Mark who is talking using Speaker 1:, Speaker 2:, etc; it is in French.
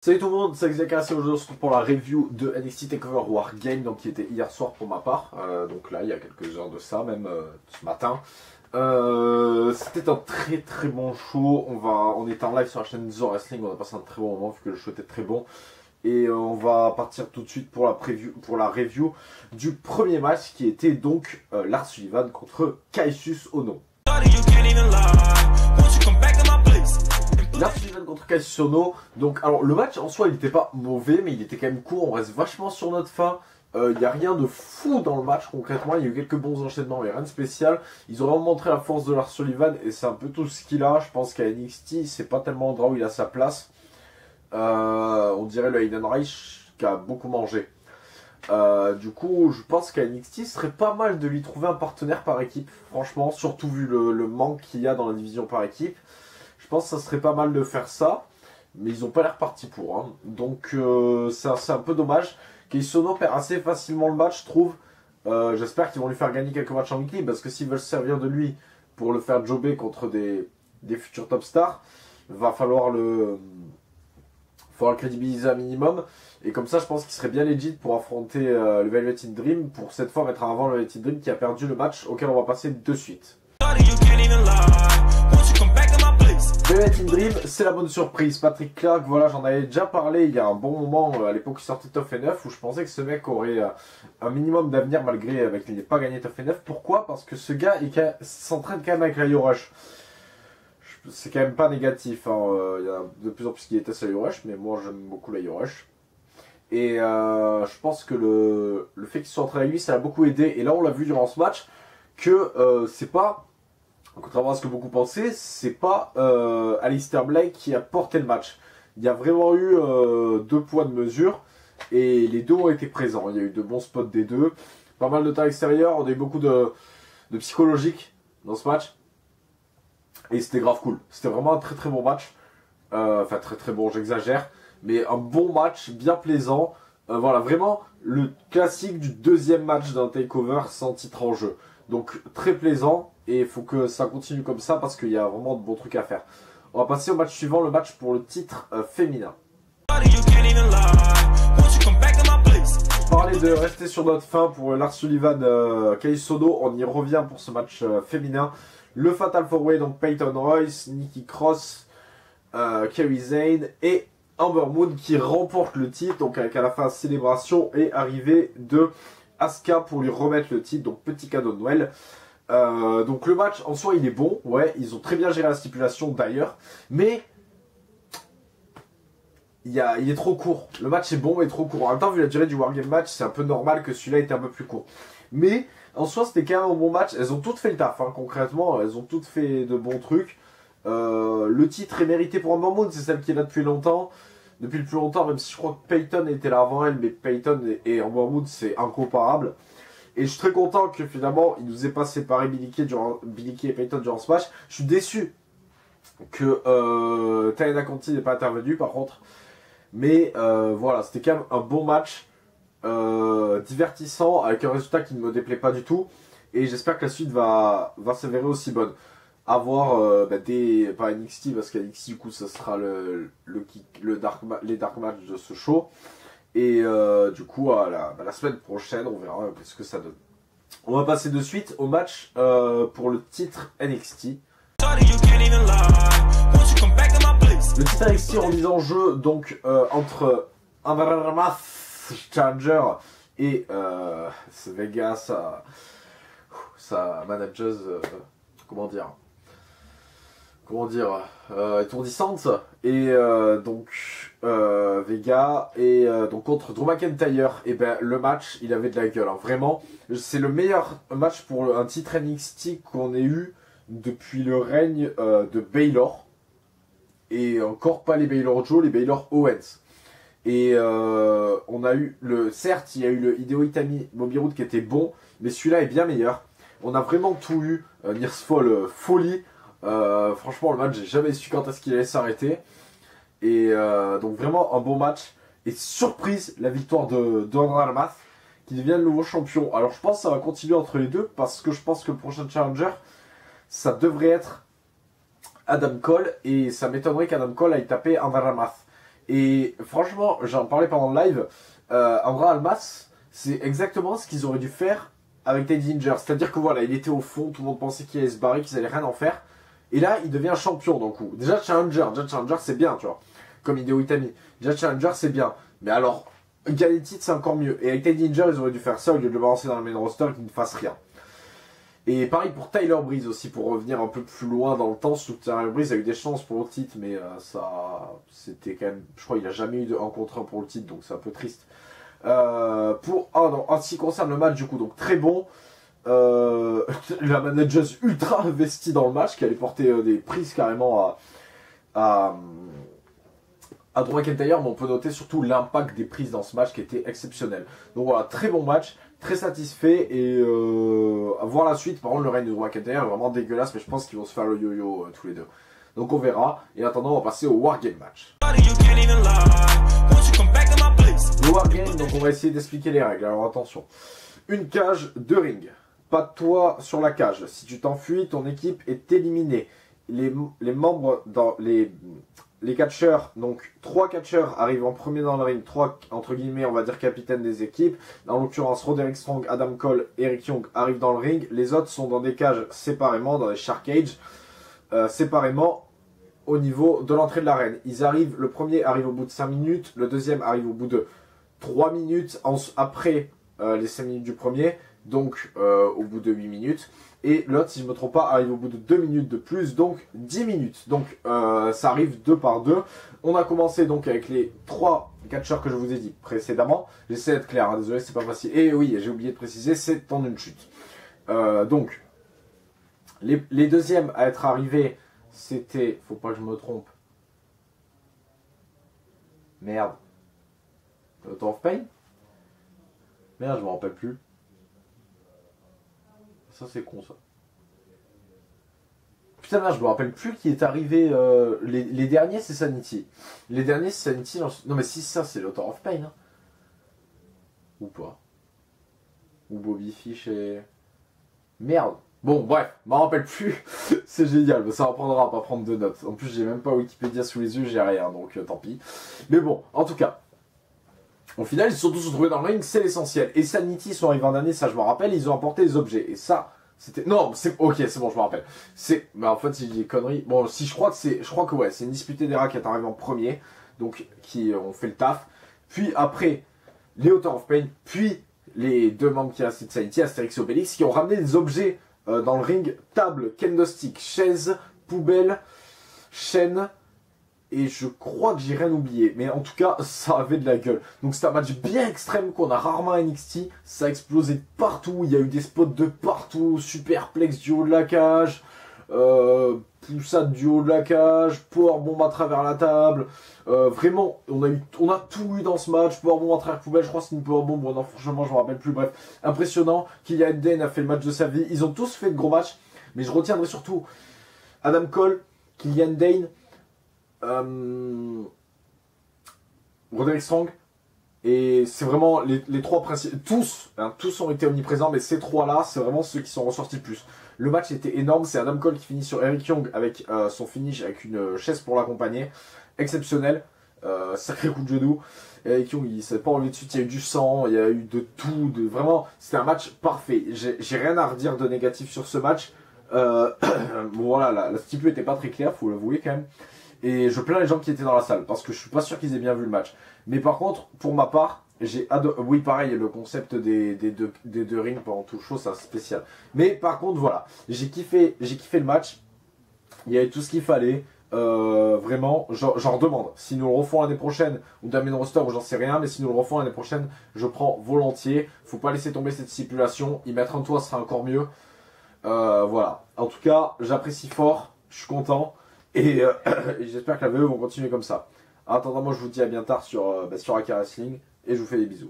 Speaker 1: Salut tout le monde, c'est Xavier et aujourd'hui on se retrouve pour la review de NXT TakeOver Wargame, donc qui était hier soir pour ma part, donc là il y a quelques heures de ça, même ce matin. C'était un très bon show. On était en live sur la chaîne The Wrestling, on a passé un très bon moment vu que le show était très bon. Et on va partir tout de suite pour la review du premier match qui était donc Lars Sullivan contre Kassius Ohno. Lars Sullivan contre Kassius Ohno. Donc, alors le match en soi il n'était pas mauvais, mais il était quand même court. On reste vachement sur notre fin. Il n'y a rien de fou dans le match concrètement. Il y a eu quelques bons enchaînements, mais rien de spécial. Ils ont vraiment montré la force de Lars Sullivan et c'est un peu tout ce qu'il a. Je pense qu'à NXT, c'est pas tellement l'endroit où il a sa place. On dirait le Hayden Reich qui a beaucoup mangé. Du coup, je pense qu'à NXT, ce serait pas mal de lui trouver un partenaire par équipe. Franchement, surtout vu le manque qu'il y a dans la division par équipe. Je pense que ça serait pas mal de faire ça. Mais ils n'ont pas l'air partis pour. Hein. Donc, c'est un peu dommage. Kassius Ohno perd assez facilement le match, je trouve. J'espère qu'ils vont lui faire gagner quelques matchs en weekly. Parce que s'ils veulent se servir de lui pour le faire jobber contre des futurs top stars, il va falloir le crédibiliser un minimum. Et comme ça, je pense qu'il serait bien legit pour affronter le Velvet in Dream. Pour cette fois mettre en avant le Velvet in Dream qui a perdu le match auquel on va passer de suite. Velvet in Dream, c'est la bonne surprise. Patrick Clark, voilà, j'en avais déjà parlé il y a un bon moment, à l'époque où il sortait Tough Enough, où je pensais que ce mec aurait un minimum d'avenir malgré qu'il n'ait pas gagné Tough Enough. Pourquoi? Parce que ce gars s'entraîne quand même avec la Rush. C'est quand même pas négatif, hein. Il y a de plus en plus qui détestent la Rush, mais moi j'aime beaucoup la Rush. Et je pense que le fait qu'il soit entraîné avec lui, ça l'a beaucoup aidé. Et là on l'a vu durant ce match, que c'est pas... Contrairement à ce que beaucoup pensaient, c'est pas Aleister Black qui a porté le match. Il y a vraiment eu deux poids de mesure et les deux ont été présents. Il y a eu de bons spots des deux, pas mal de temps extérieur, on a eu beaucoup de psychologique dans ce match et c'était grave cool. C'était vraiment un très bon match. Enfin très bon, j'exagère, mais un bon match, bien plaisant. Voilà, vraiment le classique du deuxième match d'un takeover sans titre en jeu. Donc très plaisant. Et il faut que ça continue comme ça parce qu'il y a vraiment de bons trucs à faire. On va passer au match suivant, le match pour le titre féminin. Parler de rester sur notre fin pour Lars Sullivan, Kassius Ohno, on y revient pour ce match féminin. Le Fatal 4-Way, donc Peyton Royce, Nikki Cross, Kairi Sane et Ember Moon qui remporte le titre. Donc avec à la fin célébration et arrivée de Asuka pour lui remettre le titre. Donc petit cadeau de Noël. Donc le match en soi il est bon, ouais, ils ont très bien géré la stipulation d'ailleurs, mais il est trop court. Le match est bon mais trop court. En même temps, vu la durée du Wargame match, c'est un peu normal que celui-là était un peu plus court. Mais en soi c'était quand même un bon match, elles ont toutes fait le taf, hein, concrètement, elles ont toutes fait de bons trucs. Le titre est mérité pour Ember Moon, c'est celle qui est là depuis longtemps. Depuis le plus longtemps, même si je crois que Peyton était là avant elle, mais Peyton et Ember Moon c'est incomparable. Et je suis très content que finalement il nous ait pas séparé Billie Kay et Peyton durant ce match. Je suis déçu que Taina Conti n'ait pas intervenu par contre. Mais voilà, c'était quand même un bon match, divertissant, avec un résultat qui ne me déplaît pas du tout. Et j'espère que la suite va s'avérer aussi bonne. À voir pas NXT, parce qu'à NXT du coup ça sera les dark match de ce show. Et du coup, la semaine prochaine, on verra ce que ça donne. On va passer de suite au match pour le titre NXT. Le titre NXT remis en jeu donc entre Amaranth Challenger et Vega, sa manageuse, comment dire, étourdissante, et donc Vega, et donc contre Drew McIntyre. Et ben le match il avait de la gueule, hein. Vraiment c'est le meilleur match pour un titre NXT qu'on ait eu depuis le règne de Baylor, et encore pas les Baylor Joe, les Baylor Owens. Et on a eu certes il y a eu le Hideo Itami Bobby Roode qui était bon, mais celui-là est bien meilleur. On a vraiment tout eu, Nearfall folie. Franchement le match j'ai jamais su quand est-ce qu'il allait s'arrêter. Et donc vraiment un bon match. Et surprise, la victoire de Amaranth qui devient le nouveau champion. Alors je pense que ça va continuer entre les deux, parce que je pense que le prochain challenger ça devrait être Adam Cole, et ça m'étonnerait qu'Adam Cole aille taper Amaranth. Et franchement, j'en parlais pendant le live, Andra Almas, c'est exactement ce qu'ils auraient dû faire avec Teddy Ginger. C'est-à-dire que voilà, il était au fond, tout le monde pensait qu'il allait se barrer, qu'ils allaient rien en faire. Et là, il devient champion d'un coup. Déjà Challenger c'est bien, tu vois. Comme Hideo Itami. Déjà Challenger c'est bien. Mais alors, gagner le titre c'est encore mieux. Et avec Teddy Ginger, ils auraient dû faire ça au lieu de le balancer dans le main roster et qu'il ne fasse rien. Et pareil pour Tyler Breeze aussi, pour revenir un peu plus loin dans le temps. Surtout que Tyler Breeze a eu des chances pour le titre, mais ça, c'était quand même, je crois qu'il a jamais eu de 1 contre 1 pour le titre, donc c'est un peu triste. En ce qui concerne le match du coup, donc très bon. La manager ultra investie dans le match, qui allait porter des prises carrément à Drew McIntyre, mais on peut noter surtout l'impact des prises dans ce match qui était exceptionnel. Donc voilà, très bon match, très satisfait, et à voir la suite. Par contre, le règne de Drew McIntyre est vraiment dégueulasse, mais je pense qu'ils vont se faire le yo-yo tous les deux. Donc on verra, et en attendant, on va passer au Wargame match. Le Wargame, donc on va essayer d'expliquer les règles, alors attention. Une cage, 2 rings. Pas de toi sur la cage. Si tu t'enfuis, ton équipe est éliminée. Les membres dans les catcheurs, donc 3 catcheurs arrivent en premier dans le ring, 3 entre guillemets, on va dire capitaines des équipes. En l'occurrence, Roderick Strong, Adam Cole, Eric Young arrivent dans le ring. Les autres sont dans des cages séparément, dans des shark cages, séparément au niveau de l'entrée de l'arène. Ils arrivent, le premier arrive au bout de 5 minutes, le deuxième arrive au bout de 3 minutes après les 5 minutes du premier, donc au bout de 8 minutes. Et l'autre, si je ne me trompe pas, arrive au bout de 2 minutes de plus, donc 10 minutes. Donc ça arrive 2 par 2. On a commencé donc avec les 3 catcheurs que je vous ai dit précédemment. J'essaie d'être clair, hein, désolé, c'est pas facile. Et oui, j'ai oublié de préciser, c'est en une chute. Donc, les deuxièmes à être arrivés, c'était, faut pas que je me trompe. Merde. Auto of Pain? Merde, je me rappelle plus. Ça c'est con ça. Putain merde, je me rappelle plus qui est arrivé. Les derniers c'est Sanity. Les derniers c'est Sanity. Non mais si ça c'est l'Author of Pain. Hein. Ou pas. Ou Bobby Fish et... Merde. Bon bref, je m'en rappelle plus. C'est génial, mais ça reprendra à pas prendre de notes. En plus j'ai même pas Wikipédia sous les yeux, j'ai rien, donc tant pis. Mais bon, en tout cas. Au final, ils se sont tous retrouvés dans le ring, c'est l'essentiel. Et Sanity sont arrivés en dernier, ça je me rappelle, ils ont apporté des objets. Et ça, c'était... Non, c'est... Ok, c'est bon, je me rappelle. C'est... Mais en fait, si je dis des conneries... Bon, si je crois que c'est... Je crois que ouais, c'est une disputée d'Era qui est arrivée en premier. Donc, qui ont fait le taf. Puis après, les Author of Pain. Puis, les 2 membres qui restent de Sanity, Astérix et Obélix, qui ont ramené des objets dans le ring. Table, kendo stick, chaise, poubelle, chaîne... Et je crois que j'ai rien oublié. Mais en tout cas, ça avait de la gueule. Donc c'est un match bien extrême qu'on a rarement à NXT. Ça a explosé de partout. Il y a eu des spots de partout. Superplex du haut de la cage. Poussade du haut de la cage. Powerbomb à travers la table. Vraiment, on a tout eu dans ce match. Powerbomb à travers la poubelle. Je crois que c'est une powerbomb. Bon, non, franchement, je me rappelle plus. Bref, impressionnant. Killian Dane a fait le match de sa vie. Ils ont tous fait de gros matchs. Mais je retiendrai surtout Adam Cole, Killian Dane. Roderick Strong, et c'est vraiment les 3 principaux, tous ont été omniprésents, mais ces 3 là c'est vraiment ceux qui sont ressortis le plus. Le match était énorme, c'est Adam Cole qui finit sur Eric Young avec son finish avec une chaise pour l'accompagner, exceptionnel, sacré coup de genou. Eric Young il s'est pas enlevé de suite, il y a eu du sang, il y a eu de tout, vraiment c'était un match parfait. J'ai rien à redire de négatif sur ce match. Bon, voilà, la stipule était pas très claire, faut l'avouer quand même. Et je plains les gens qui étaient dans la salle, parce que je suis pas sûr qu'ils aient bien vu le match. Mais par contre, pour ma part, j'ai adoré... Oui, pareil, le concept des deux rings pendant tout le show, c'est spécial. Mais par contre, voilà, j'ai kiffé le match. Il y avait tout ce qu'il fallait. Vraiment, j'en redemande. Si nous le refont l'année prochaine, ou d'un main roster, ou j'en sais rien, mais si nous le refont l'année prochaine, je prends volontiers. Faut pas laisser tomber cette stipulation. Y mettre un toit sera encore mieux. Voilà. En tout cas, j'apprécie fort. Je suis content. Et j'espère que la VE vont continuer comme ça. En attendant, moi je vous dis à bien tard sur Aka Wrestling et je vous fais des bisous.